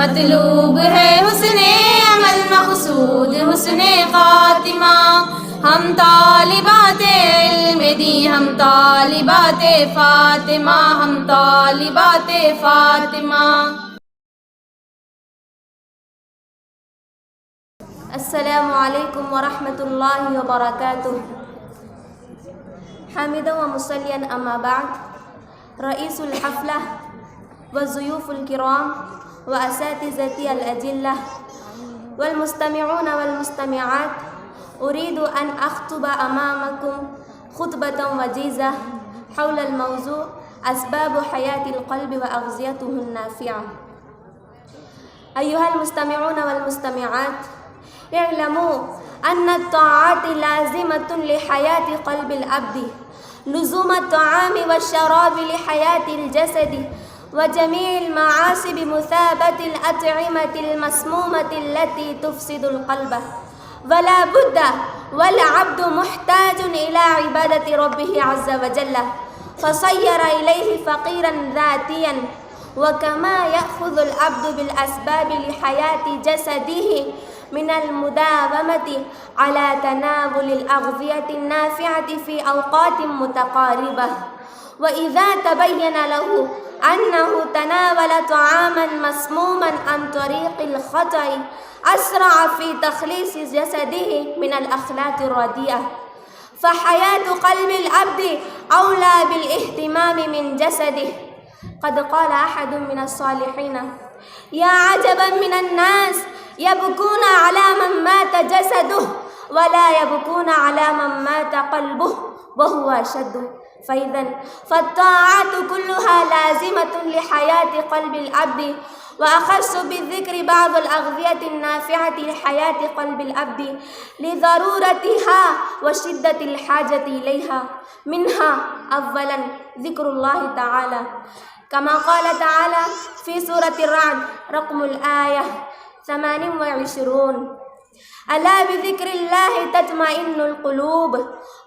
मतलूब है हुस्ने अमल मकसूद हुस्ने खातिमा। हम तालिबाते इल्म दी हम तालिबाते फातिमा, हम तालिबाते फातिमा। अस्सलामु अलैकुम व रहमतुल्लाहि व बरकातुह। हामिदन व मुसल्लियन अम्मा बाद। रईसुल हफ़्ला व ज़ुयूफ़ुल किराम व असातिज़ती अल अजिल्ला वल मुस्तमिऊन वल मुस्तमिआत, उरीदु अन अख़्तुब अमामकुम ख़ुतबतन वजीज़ा हौलल मौज़ू अस्बाबु हयातिल क़ल्बि व अग़ज़ियतुहुन नाफ़िआ। अय्युहल मुस्तमिऊन वल मुस्तमिआत, इअलमू अन्ना अत्ताआति लाज़िमतुन लिहयाति क़ल्बिल अब्दि लुज़ूम अत्ताआमि वश्शराबि लिहयातिल जसदि व जमीइल मआसि बिमुसाबतिल अत्इमतिल मस्मूमति अल्लती तुफ़सिदुल क़ल्ब। वला बुद्द वल अब्दु मुहताजुन इला इबादति रब्बिहि अज़्ज़ व जल्ल फ़सय्यरा इलैहि फ़क़ीरन ज़ातियन। व कमा यअख़ुज़ुल अब्दु बिल अस्बाबि लिहयाति जसदिहि मिनल मुदावमति अला तनावुलिल अग़ज़ियति नाफ़िअति फ़ी अवक़ातिन मुतक़ारिबह। व इज़ा तबय्यन लहु अन्नहु तनावल तआमन मस्मूमन अन तरीक़िल ख़तइ अस्रअ फ़ी तख़लीस जसदिहि मिनल अख़लाक़िर रदिअह। फ़हयातु क़ल्बिल अब्दि औला बिल इह्तिमामि मिन जसदिहि। क़द क़ाल अहदुम मिनस सालिहीन या अजबन मिनन नास यबकून अला मन मात जसदुह वला यबकून अला मन मात क़ल्बुह व हुवा अशद्दु। फ़इज़न फ़त्ताअतु कुल्लुहा लाज़िमतुन लिहयाति क़ल्बिल अब्दि व अख़स्सु बिज़्ज़िक्रि बअज़िल अग़ज़ियति नाफ़िअति लिहयाति क़ल्बिल अब्दि लिज़रूरतिहा व शिद्दतिल हाजति इलैहा। मिन्हा अव्वलन ज़िक्रुल्लाहि तआला कमा क़ाल तआला फ़ी सूरतिर रअद रक़मुल आयह 28। अला बिज़िक्रिल्लाहि तत्मइन्नुल क़ुलूब।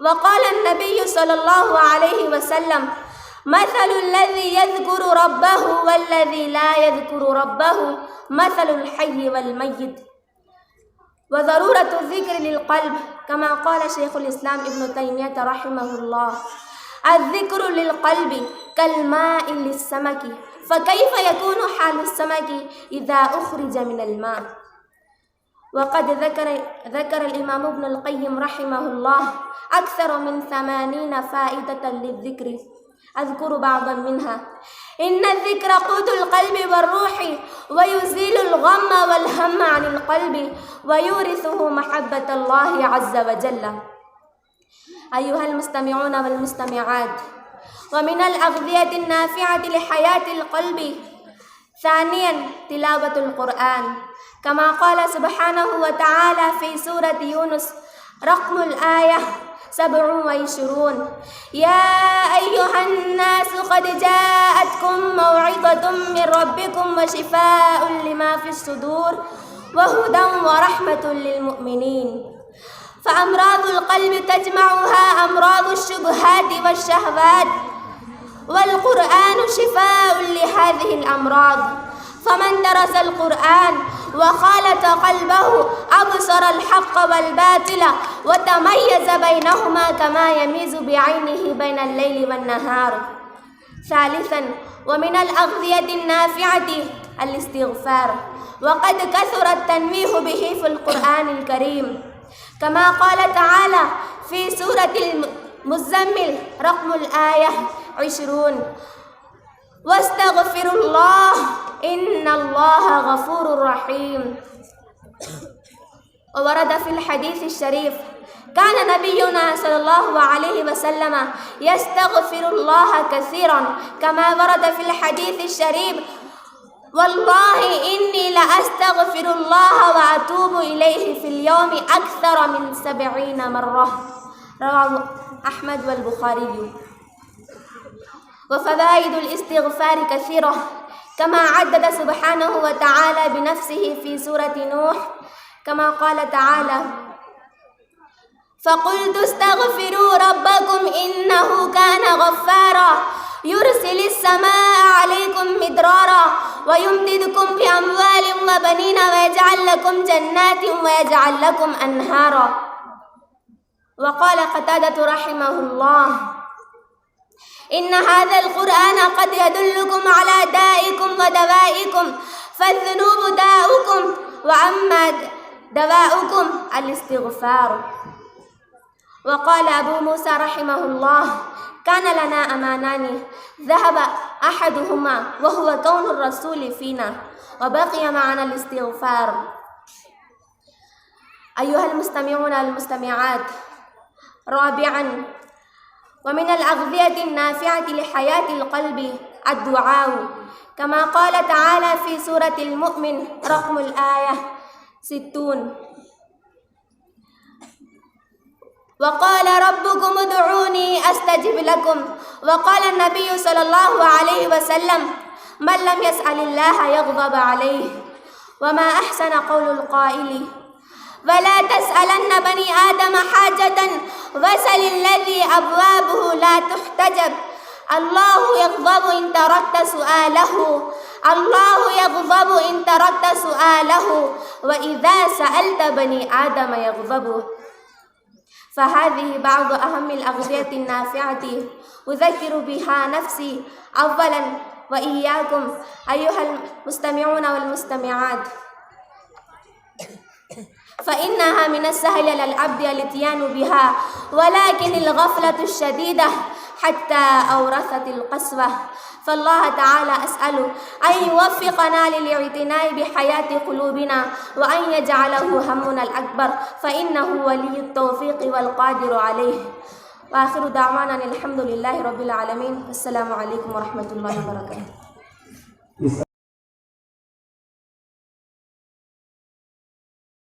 व क़ाल अन्नबिय्यु सल्लल्लाहु अलैहि वसल्लम मसलुल लज़ी यज़्कुरु रब्बहु वल्लज़ी ला यज़्कुरु रब्बहु मसलुल हय्यि वल मय्यित। व ज़रूरतु ज़िक्रि लिल क़ल्ब कमा क़ाल शेख़ुल इस्लाम इब्न तैमिय्यह रहिमहुल्लाह अज़्ज़िक्रु लिल क़ल्बि कल माइ लिस्समकी फ़कैफ़ यकूनु हालुस समकी इज़ा उख़्रिज मिनल मा। वक़द ज़करल इमाम इब्नुल क़य्यिम रहिमहुल्लाह अक्सर मिन 80 फ़ाइदतन लिज़्ज़िक्रि अज़्कुरु बअज़न मिन्हा। इन्न ज़िक्र क़ूतुल क़ल्बि वर्रूहि व युज़ीलुल ग़म्म वल हम्म अनिल क़ल्बि व यूरिसुहु महब्बतल्लाहि अज़्ज़ व जल्ल। अय्युहल मुस्तमिऊन वल मुस्तमिआत, व मिनल अग़ज़ियति नाफ़िअति लिहयातिल क़ल्बि सानियन तिलावतुल क़ुरआन कमा क़ाल सुब्हानहु व तआला फ़ी सूरति यूनुस रक़मुल आयह 27। या अय्युहन्नासु क़द जाअतकुम मौइज़तुम मिन रब्बिकुम व शिफ़ाउन लिमा फ़िस्सुदूर व हुदन व रहमतुल लिल मुमिनीन। फ़अमराज़ुल क़ल्बि तजमउहा अमराज़ुश शुबहाति वश्शहवात वल क़ुरआनु शिफ़ाउन लिहाज़िहिल अमराज़। फ़मन दरसल क़ुरआन व ख़ालत क़ल्बहु अबसरल हक़्क़ वल बातिल व तमय्यज़ बैनहुमा कमा यमीज़ु बिअयनिहि बैनल लैलि वन नहार। सालिसन व मिनल अग़ज़ियति नाफ़िअति अल इस्तिग़फ़ार व क़द कसुर अत-तन्वीहु बिही फ़िल क़ुरआनिल करीम कमा क़ाल तआला फ़ी सूरतिल मुज़्ज़म्मिल रक़मुल आयह 20। वस्तग़फ़िरुल्लाह इन्नल्लाह गफ़ूरुर रहीम। वरद फ़िल हदीसिश शरीफ़ कान नबियुना सल्लल्लाहु अलैहि वसल्लम यस्तग़फ़िरुल्लाह कसीरन कमा वरद फ़िल हदीसिश शरीफ़ वल्लाहि इन्नी लअस्तग़फ़िरुल्लाह व अतूबु इलैहि फ़िल यौमि अक्सर मिन 70 मर्रह। रवाहु अहमद वल बुखारी। व फ़वाइदुल इस्तिग़फ़ार कसीरह कमा अद्दद सुब्हानहु व तआला बिनफ़्सिहि फ़ी सूरति नूह कमा क़ाल तआला फ़क़ुल्तु इस्तग़फ़िरू रब्बकुम इन्नहु कान गफ़्फ़ारा युरसिलिस समाअ अलैकुम मिदरारा ويمددكم بأموال وبنين ويجعل لكم جنات ويجعل لكم أنهارا. وقال قتادة رحمه الله: إن هذا القرآن قد يدلكم على دائكم ودوائكم، فالذنوب داؤكم وأما دواؤكم الاستغفار. وقال أبو موسى رحمه الله: كان لنا أمانان ذهب أحدهما وهو كون الرسول فينا وبقي معنا الاستغفار. أيها المستمعون والمستمعات، رابعا، ومن الأغذية النافعة لحياة القلب الدعاء، كما قال تعالى في سورة المؤمن رقم الآية 60: وقال ربكم ادعوني أستجب لكم. وقال النبي صلى الله عليه وسلم: من لم يسأل الله يغضب عليه. وما أحسن قول القائل: ولا تسألن بني آدم حاجة وسل الذي أبوابه لا تحتجب. الله يغضب إن تركت سؤاله، الله يغضب إن تركت سؤاله، وإذا سألت بني آدم يغضب. فهذه بعض أهم الأغذية النافعة أذكر بها نفسي أولا وإياكم أيها المستمعون والمستمعات، فإنها من السهل على العبد الاتيان بها، ولكن الغفلة الشديدة حتى أورثت القسوة. فالله تعالى أسأل أن يوفقنا للاعتناء بحياة قلوبنا وأن يجعله همنا الأكبر، فإنه ولي التوفيق والقادر عليه. وآخر دعوانا الحمد لله رب العالمين. السلام عليكم ورحمة الله وبركاته.